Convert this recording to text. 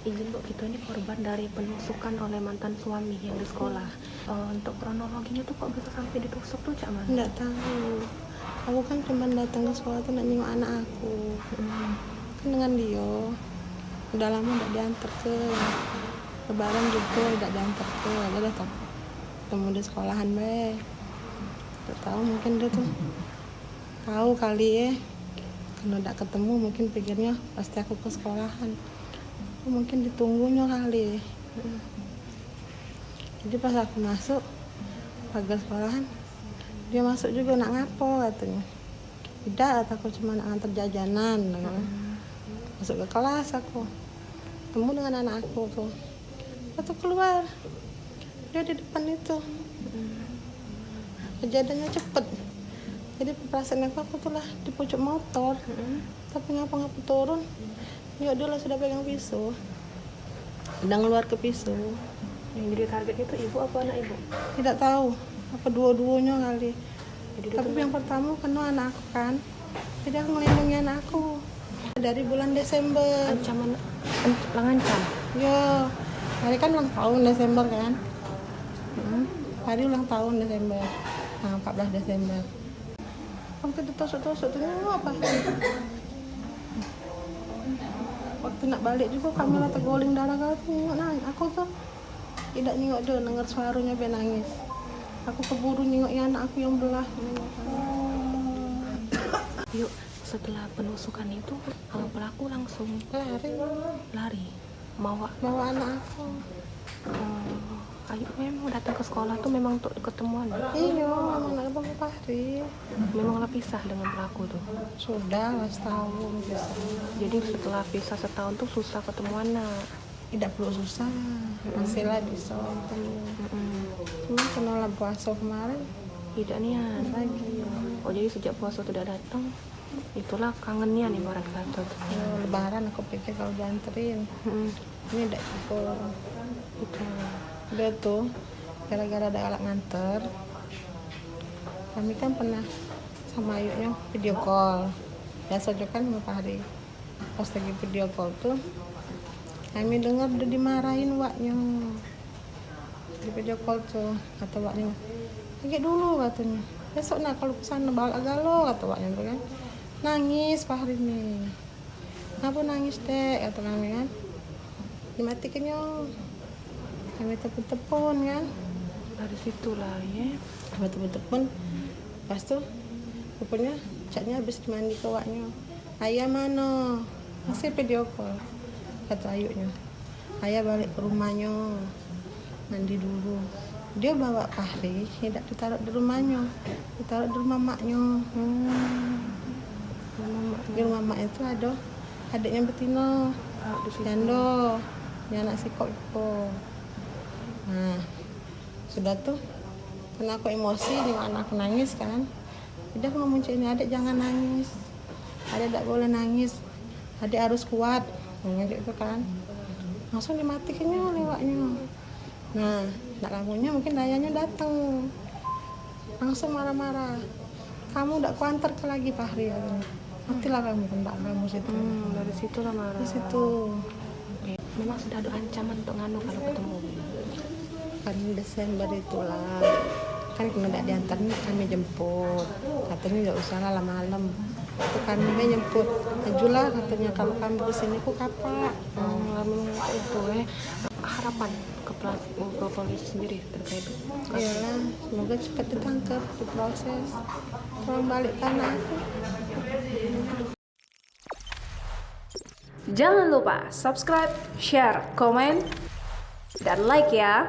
Izin Bu, kita ini korban dari penusukan oleh mantan suami yang di sekolah. Untuk kronologinya tuh kok bisa sampai ditusuk tuh Cak Man? Nggak tahu. Aku kan cuma datang ke sekolah tuh nak nengok anak aku. Kan dengan dia udah lama nggak diantar ke lebaran juga udah diantar ke aja dah ketemu di sekolahan be. Nggak tahu mungkin dia tuh tahu kali ya. Kalau nggak ketemu mungkin pikirnya pasti aku ke sekolahan. Mungkin ditunggunya kali. Jadi pas aku masuk pagar sekolahan, dia masuk juga nak ngapo katanya. Tidak, aku cuma nak nganter jajanan. Masuk ke kelas aku, ketemu dengan anak aku tuh. Waktu keluar, dia di depan itu. Kejadiannya cepet. Jadi perasaan aku tuh lah di pojok motor. Tapi ngapa-ngapa turun, ya dia lah sudah pegang pisau. Udah ngeluar ke pisau. Yang jadi target itu ibu apa anak ibu? Tidak tahu, apa dua-duanya kali. Jadi Tapi yang pertama kena anak aku kan. Jadi aku melindungi anak aku. Dari bulan Desember. ancaman langancam. Yo, hari kan ulang tahun Desember kan. Hari ulang tahun Desember. Nah, 14 Desember. Waktu ditusuk-tusuk tuh apa? Waktu nak balik juga kami lah tergoling darah kan. Nah, aku tuh tidak nengok dia, dengar suaranya dia nangis. Aku keburu nengok anak aku yang belah. Yuk, setelah penusukan itu pelaku langsung lari bawa anak aku. Ayu memang datang ke sekolah tuh memang untuk ketemuan. Iya, memang nak ketemu Fahri. Memang lah pisah dengan pelaku tuh. Sudah lah setahun bisa. Jadi setelah pisah setahun tuh susah ketemuan nak. Tidak perlu susah, masih lah bisa ketemu. Cuma kena puasa kemarin Tidak nian lagi. Oh jadi sejak puasa tidak datang, itulah kangennya nih orang kata tuh. Lebaran aku pikir kalau dianterin. Ini tidak cukup. Itu Dia tuh gara-gara ada alat nganter. Kami kan pernah sama Ayunya video call. Biasa juga kan sama Fahri. Pas lagi video call tuh kami dengar udah dimarahin waknya di video call tuh. Kata waknya, pergi dulu katanya, besok nak kalau kesana balik galau kata waknya tuh kan. Nangis Fahri nih, kenapa nangis dek kata kami kan. Dimatikannya kami tepun-tepun kan. dari situlah ya. Kami tepun-tepun pas tuh rupanya catnya habis mandi ke waknya. Ayah mana, masih video call kata Ayunya. Ayah balik ke rumahnya mandi dulu. Dia bawa Fahri, tidak ditaruh di rumahnya, ditaruh di rumah maknya. Di rumah mak itu ada adiknya betina, Yando, ini anak sikok itu. Nah, sudah tuh karena aku emosi dengan anak nangis kan. Jadi aku ngomong ini adik jangan nangis, adik tidak boleh nangis, adik harus kuat. Gitu kan, langsung dimatikannya lewatnya. Nah, tak lamunya mungkin ayahnya datang, langsung marah-marah. Kamu tidak kuantar ke lagi Fahri ya. Matilah kamu kendak kamu situ. Dari situ lah marah. Di situ. Memang sudah ada ancaman untuk nganu kalau ketemu. Kan Desember itulah. Kan kalau tidak diantar kami jemput. Katanya tidak usah lah malam. Itu kami jemput. Ajulah katanya kalau kamu kesini ku kapak. Itu harapan ke polisi sendiri terkait Iyalah, semoga cepat ditangkap, diproses. Tolong balik tanah aku. Jangan lupa subscribe, share, komen, dan like ya.